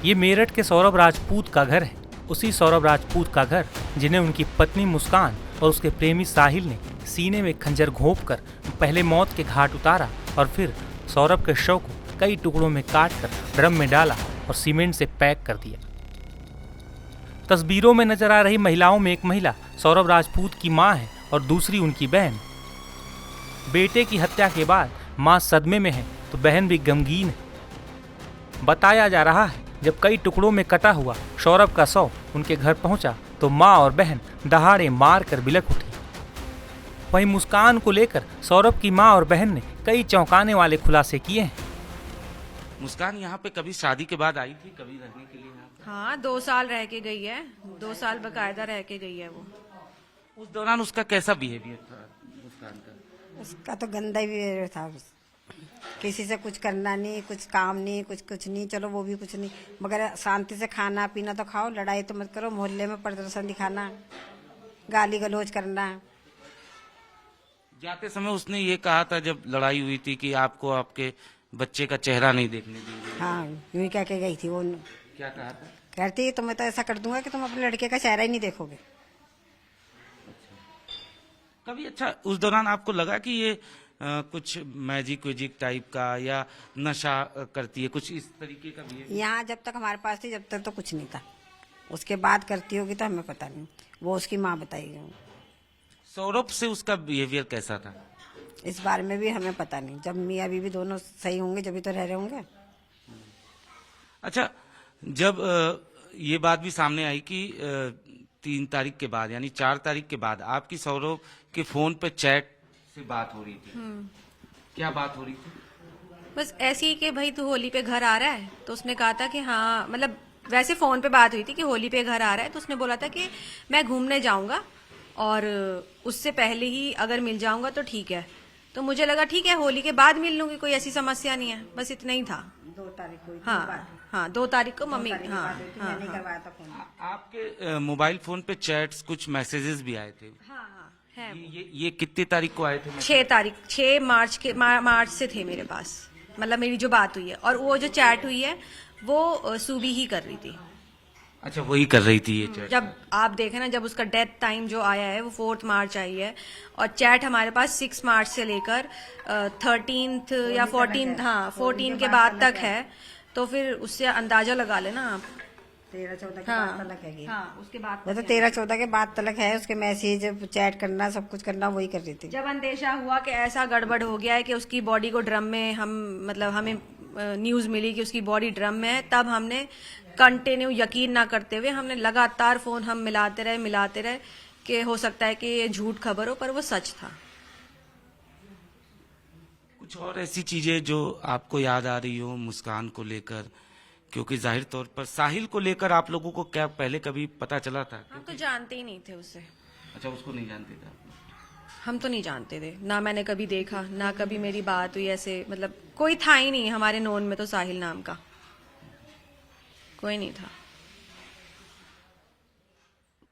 ये मेरठ के सौरभ राजपूत का घर है। उसी सौरभ राजपूत का घर जिन्हें उनकी पत्नी मुस्कान और उसके प्रेमी साहिल ने सीने में खंजर घोंपकर पहले मौत के घाट उतारा और फिर सौरभ के शव को कई टुकड़ों में काटकर ड्रम में डाला और सीमेंट से पैक कर दिया। तस्वीरों में नजर आ रही महिलाओं में एक महिला सौरभ राजपूत की मां है और दूसरी उनकी बहन। बेटे की हत्या के बाद मां सदमे में है तो बहन भी गमगीन है। बताया जा रहा है जब कई टुकड़ों में कटा हुआ सौरभ का शव उनके घर पहुंचा तो मां और बहन दहाड़े मार कर बिलख उठी। वहीं मुस्कान को लेकर सौरभ की मां और बहन ने कई चौंकाने वाले खुलासे किए हैं। मुस्कान यहाँ पे कभी शादी के बाद आई थी, कभी रहने के लिए यहाँ पे? हाँ, 2 साल रह के गई है। 2 साल बकायदा रह के गई है वो। उस दौरान उसका कैसा बिहेवियर था मुस्कान का? उसका तो गंदा ही था। किसी से कुछ करना नहीं, कुछ काम नहीं, कुछ नहीं। चलो वो भी कुछ नहीं, मगर शांति से खाना पीना तो खाओ, लड़ाई तो मत करो। मोहल्ले में प्रदर्शन दिखाना, गाली गलौज करना। जाते समय उसने ये कहा था जब लड़ाई हुई थी कि आपको आपके बच्चे का चेहरा नहीं देखने देंगे। हाँ, यूं ही कह के गई थी वो। क्या कहा था? कहती तो मैं तो ऐसा कर दूंगा कि तुम अपने लड़के का चेहरा ही नहीं देखोगे। कभी अच्छा उस दौरान आपको लगा कि ये कुछ मैजिक वेजिक टाइप का या नशा करती है, कुछ इस तरीके का भी है? यहाँ जब तक हमारे पास थी जब तक तो कुछ नहीं था। उसके बाद करती होगी तो हमें पता नहीं, वो उसकी माँ बताएगी। सौरभ से उसका बिहेवियर कैसा था? इस बारे में भी हमें पता नहीं। जब मियाँ बीवी दोनों सही होंगे जब भी तो रह रहे होंगे। अच्छा, जब ये बात भी सामने आई कि 3 तारीख के बाद यानी 4 तारीख के बाद आपकी सौरभ के फोन पे चैट से बात हो रही थी, क्या बात हो रही थी? बस ऐसे ही कि भाई तू होली पे घर आ रहा है, तो उसने कहा था कि हाँ, मतलब वैसे फोन पे बात हुई थी कि होली पे घर आ रहा है, तो उसने बोला था कि मैं घूमने जाऊंगा और उससे पहले ही अगर मिल जाऊंगा तो ठीक है। तो मुझे लगा ठीक है, होली के बाद मिल लूंगी, कोई ऐसी समस्या नहीं है। बस इतना ही था। 2 तारीख को। हाँ, 2 तारीख को मम्मी। हाँ, मैंने करवाया था फोन। आपके मोबाइल फोन पे चैट्स कुछ मैसेजेस भी आए थे? हाँ, है। ये कितनी तारीख को आए थे? 6 तारीख, 6 मार्च के मार्च से थे मेरे पास, मतलब मेरी जो बात हुई है। और वो जो चैट हुई है वो सूबी ही कर रही थी। अच्छा, वही कर रही थी ये चैट? जब आप देखें ना, जब उसका डेथ टाइम जो आया है वो 4 मार्च आई है और चैट हमारे पास 6 मार्च से लेकर 13 या 14, हाँ 14 के बाद तक है। तो फिर उससे अंदाजा लगा लेना आप। 13-14 के बाद तलक है। हाँ, उसके बाद वो तो 13-14 के बाद तलक है। उसके मैसेज चैट करना सब कुछ करना वही कर रही थी। जब अंदेशा हुआ कि ऐसा गड़बड़ हो गया है कि उसकी बॉडी को ड्रम में, हमें न्यूज मिली कि उसकी बॉडी ड्रम में है, तब हमने कंटिन्यू, यकीन ना करते हुए, हमने लगातार फोन हम मिलाते रहे कि हो सकता है कि ये झूठ खबर हो, पर वो सच था। कुछ और ऐसी चीजें जो आपको याद आ रही हो मुस्कान को लेकर? क्योंकि जाहिर तौर पर साहिल को लेकर आप लोगों को क्या पहले कभी पता चला था? हम तो जानते ही नहीं थे उससे। अच्छा, उसको नहीं जानते थे? हम तो नहीं जानते थे, ना मैंने कभी देखा, ना कभी मेरी बात हुई ऐसे। मतलब कोई था ही नहीं हमारे नोन में तो, साहिल नाम का कोई नहीं था।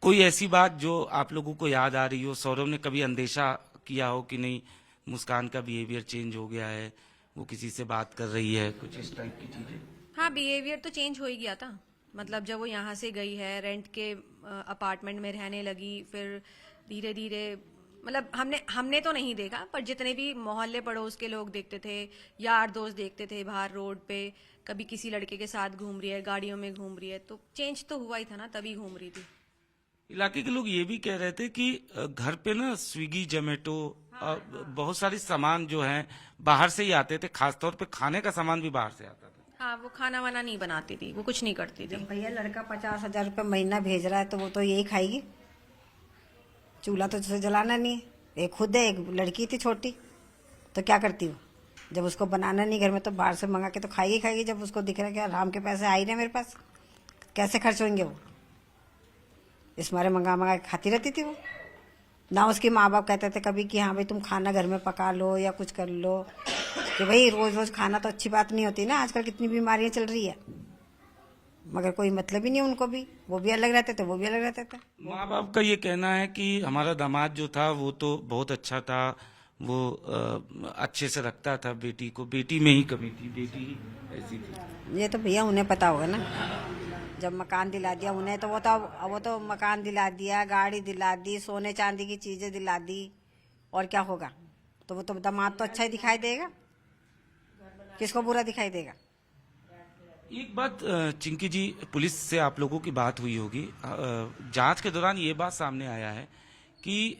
कोई ऐसी बात जो आप लोगों को याद आ रही हो, सौरभ ने कभी अंदेशा किया हो कि नहीं मुस्कान का बिहेवियर चेंज हो गया है, वो किसी से बात कर रही है, कुछ इस टाइप की चीजें? हाँ, बिहेवियर तो चेंज हो ही गया था। मतलब जब वो यहाँ से गई है, रेंट के अपार्टमेंट में रहने लगी, फिर धीरे धीरे, मतलब हमने तो नहीं देखा, पर जितने भी मोहल्ले पड़ोस के लोग देखते थे, यार दोस्त देखते थे बाहर रोड पे, कभी किसी लड़के के साथ घूम रही है, गाड़ियों में घूम रही है, तो चेंज तो हुआ ही था ना, तभी घूम रही थी। इलाके के लोग ये भी कह रहे थे कि घर पे ना स्विगी, जोमेटो, बहुत सारी सामान जो है बाहर से ही आते थे, खासतौर पे खाने का सामान भी बाहर से आता था। हाँ, वो खाना वाना नहीं बनाती थी, वो कुछ नहीं करती थी। भैया लड़का 50,000 रुपये महीना भेज रहा है तो वो तो यही खाएगी। चूल्हा तो उसे जलाना नहीं है। एक खुद है, एक लड़की थी छोटी, तो क्या करती वो? जब उसको बनाना नहीं घर में तो बाहर से मंगा के तो खाएगी। जब उसको दिख रहा है कि आराम के पैसे आ ही रहे मेरे पास, कैसे खर्च होंगे वो, इस मारे मंगा के खाती रहती थी वो। ना उसके माँ बाप कहते थे कभी कि हाँ भाई तुम खाना घर में पका लो या कुछ कर लो, कि भाई रोज रोज खाना तो अच्छी बात नहीं होती ना, आजकल कितनी बीमारियां चल रही है। मगर कोई मतलब ही नहीं उनको भी, वो भी अलग रहते थे, वो भी अलग रहते थे। माँ बाप का ये कहना है कि हमारा दामाद जो था वो तो बहुत अच्छा था, वो अच्छे से रखता था बेटी को, बेटी में ही कमी थी, बेटी ही ऐसी थी। ये तो भैया उन्हें पता होगा ना, जब मकान दिला दिया उन्हें तो वो तो मकान दिला दिया, गाड़ी दिला दी, सोने चांदी की चीजें दिला दी, और क्या होगा? तो वो तो दामाद तो अच्छा ही दिखाई देगा, किसको बुरा दिखाई देगा? एक बात चिंकी जी, पुलिस से आप लोगों की बात हुई होगी, जांच के दौरान ये बात सामने आया है कि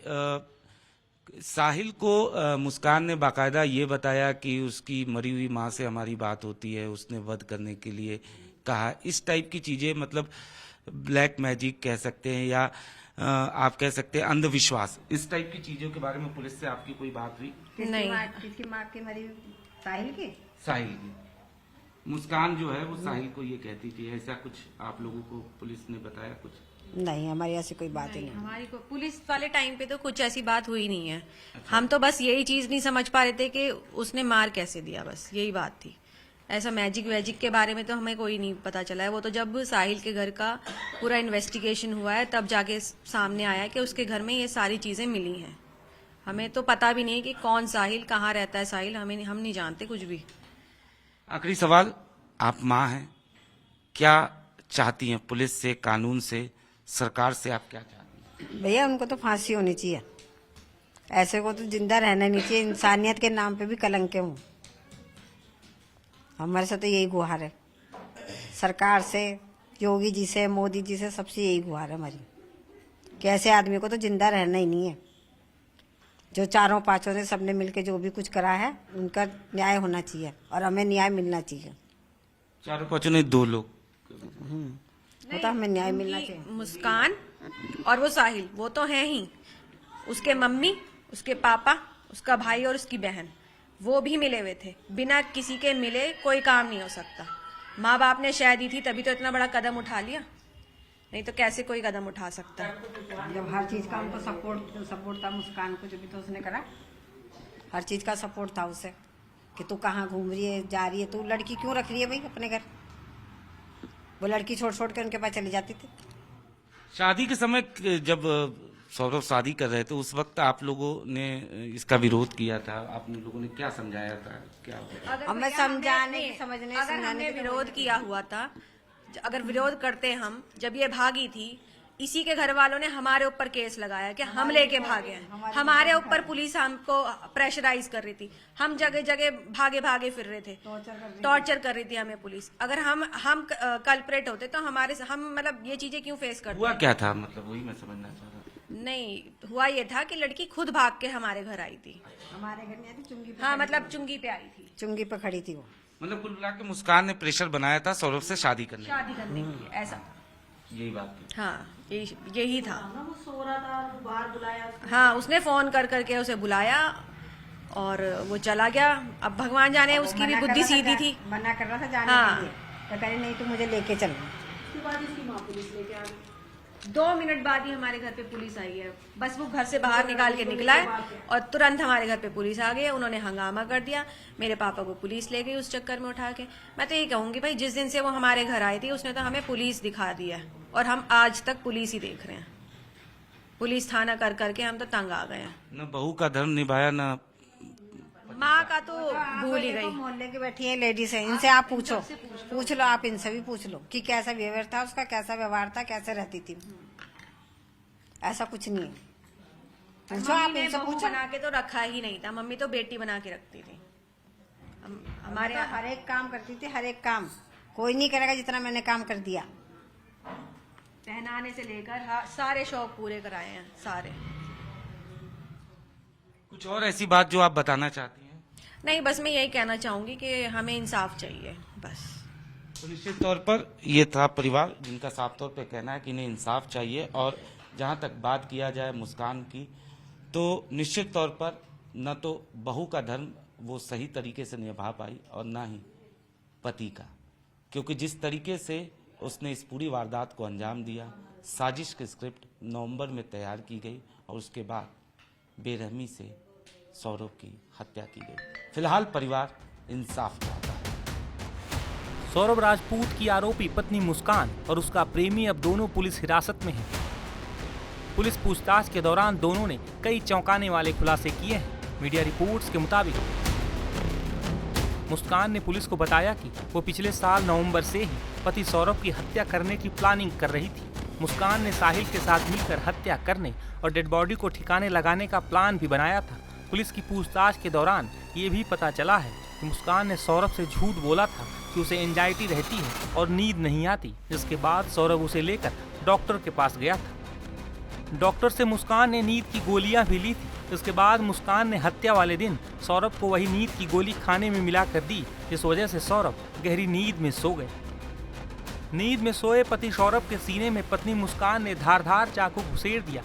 साहिल को मुस्कान ने बाकायदा ये बताया कि उसकी मरी हुई माँ से हमारी बात होती है, उसने वध करने के लिए कहा। इस टाइप की चीजें, मतलब ब्लैक मैजिक कह सकते हैं या आप कह सकते हैं अंधविश्वास, इस टाइप की चीजों के बारे में पुलिस से आपकी कोई बात हुई? नहीं। किसकी माँ की मरी? साहिल की? साहिल की। मुस्कान जो है वो साहिल को ये कहती थी, ऐसा कुछ आप लोगों को पुलिस ने बताया कुछ? नहीं, हमारी ऐसी कोई बात ही नहीं। हमारी को पुलिस वाले टाइम पे तो कुछ ऐसी बात हुई नहीं है। हम तो बस यही चीज नहीं समझ पा रहे थे कि उसने मार कैसे दिया, बस यही बात थी। ऐसा मैजिक वैजिक के बारे में तो हमें कोई नहीं पता चला है। वो तो जब साहिल के घर का पूरा इन्वेस्टिगेशन हुआ है तब जाके सामने आया कि उसके घर में ये सारी चीजें मिली हैं। हमें तो पता भी नहीं कि कौन साहिल, कहाँ रहता है साहिल, हम नहीं जानते कुछ भी। आखिरी सवाल, आप माँ हैं, क्या चाहती हैं पुलिस से, कानून से, सरकार से आप क्या चाहती हैं? भैया उनको तो फांसी होनी चाहिए, ऐसे को तो जिंदा रहना नहीं चाहिए। इंसानियत के नाम पे भी कलंके हूँ। हमारे से तो यही गुहार है, सरकार से, योगी जी से, मोदी जी से, सबसे यही गुहार है हमारी कि ऐसे आदमी को तो जिंदा रहना ही नहीं है। जो चारों पांचों ने सबने मिलके जो भी कुछ करा है उनका न्याय होना चाहिए और हमें न्याय मिलना चाहिए। चारों पांचों ने 2 लोग, वो तो हमें न्याय मिलना चाहिए। मुस्कान और वो साहिल, वो तो हैं ही। उसके मम्मी, उसके पापा, उसका भाई और उसकी बहन, वो भी मिले हुए थे। बिना किसी के मिले कोई काम नहीं हो सकता। माँ बाप ने शह दी थी तभी तो इतना बड़ा कदम उठा लिया, नहीं तो कैसे कोई कदम उठा सकता है। जब हर चीज का उनको सपोर्ट था मुस्कान को, जो भी तो उसने करा, हर चीज का सपोर्ट था उसे कि तू कहाँ घूम रही है, जा रही है, तू लड़की क्यों रख रही है भाई अपने घर? वो लड़की छोड़ छोड़ के उनके पास चली जाती थी। शादी के समय जब सौरभ शादी कर रहे थे उस वक्त आप लोगों ने इसका विरोध किया था, आप लोगों ने क्या समझाया था, क्या? हमें समझाने समझने अगर हमने विरोध किया हुआ था, अगर विरोध करते हम, जब ये भागी थी, इसी के घर वालों ने हमारे ऊपर केस लगाया कि हम लेके भागे हैं। हमारे ऊपर पुलिस हमको प्रेशराइज कर रही थी, हम जगह जगह भागे भागे फिर रहे थे, टॉर्चर कर रही थी हमें पुलिस। अगर हम कल्प्रेट होते तो हम मतलब ये चीजें क्यों फेस करते? हुआ क्या था, मतलब वही मैं समझना चाह रहा था। नहीं, हुआ ये था कि लड़की खुद भाग के हमारे घर आई थी। हमारे घर में आई थी, चुंगी पे। हाँ, मतलब चुंगी पे आई थी, चुंगी पे खड़ी थी वो। मतलब कुल मिला के मुस्कान ने प्रेशर बनाया था सौरभ से शादी करने के लिए, ऐसा। यही बात थी। हाँ, यही था। वो सो रहा था, बाहर बुलाया। हाँ, उसने फोन कर करके उसे बुलाया और वो चला गया। अब भगवान जाने उसकी भी बुद्धि सीधी थी। मना कर रहा था जाने के लिए, तो कह रही नहीं, तू मुझे लेके चल। उसके बाद इसकी माँ पुलिस लेके आ गई। 2 मिनट बाद ही हमारे घर पे पुलिस आई है। बस वो घर से बाहर निकाल के निकला है और तुरंत हमारे घर पे पुलिस आ गई है। उन्होंने हंगामा कर दिया, मेरे पापा को पुलिस ले गई उस चक्कर में उठा के। मैं तो ये कहूंगी भाई, जिस दिन से वो हमारे घर आई थी उसने तो हमें पुलिस दिखा दिया है और हम आज तक पुलिस ही देख रहे हैं। पुलिस थाना कर करके हम तो तंग आ गए हैं। न बहू का धर्म निभाया, न माँ का तो भूल ही गई। मोहल्ले की बैठी है लेडीज है, इनसे आप पूछ लो, आप इनसे भी पूछ लो कि कैसा बिहेवियर था उसका, कैसा व्यवहार था, कैसे रहती थी। ऐसा कुछ नहीं है, पूछो आप इनसे, पूछो। बना के तो रखा ही नहीं था, मम्मी तो बेटी बना के रखती थी। हमारे तो हर एक काम करती थी, हर एक काम। कोई नहीं करेगा जितना मैंने काम कर दिया। पहनाने से लेकर सारे शौक पूरे कराए हैं, सारे। कुछ और ऐसी बात जो आप बताना चाहती हैं? नहीं, बस मैं यही कहना चाहूंगी कि हमें इंसाफ चाहिए, बस। तो निश्चित तौर पर ये था परिवार जिनका साफ तौर पे कहना है कि इन्हें इंसाफ चाहिए। और जहां तक बात किया जाए मुस्कान की, तो निश्चित तौर पर न तो बहू का धर्म वो सही तरीके से निभा पाई और न ही पति का, क्योंकि जिस तरीके से उसने इस पूरी वारदात को अंजाम दिया, साजिश की स्क्रिप्ट नवंबर में तैयार की गई और उसके बाद बेरहमी से सौरभ की हत्या की गई। फिलहाल परिवार इंसाफ चाहता है। सौरभ राजपूत की आरोपी पत्नी मुस्कान और उसका प्रेमी अब दोनों पुलिस हिरासत में हैं। पुलिस पूछताछ के दौरान दोनों ने कई चौंकाने वाले खुलासे किए हैं। मीडिया रिपोर्ट्स के मुताबिक मुस्कान ने पुलिस को बताया कि वो पिछले साल नवंबर से ही पति सौरभ की हत्या करने की प्लानिंग कर रही थी। मुस्कान ने साहिल के साथ मिलकर हत्या करने और डेड बॉडी को ठिकाने लगाने का प्लान भी बनाया था। पुलिस की पूछताछ के दौरान ये भी पता चला है कि मुस्कान ने सौरभ से झूठ बोला था कि उसे एंजाइटी रहती है और नींद नहीं आती, जिसके बाद सौरभ उसे लेकर डॉक्टर के पास गया था। डॉक्टर से मुस्कान ने नींद की गोलियां भी ली थी। इसके बाद मुस्कान ने हत्या वाले दिन सौरभ को वही नींद की गोली खाने में मिला कर दी, जिस वजह से सौरभ गहरी नींद में सो गए। नींद में सोए पति सौरभ के सीने में पत्नी मुस्कान ने धारदार चाकू घुसेड़ दिया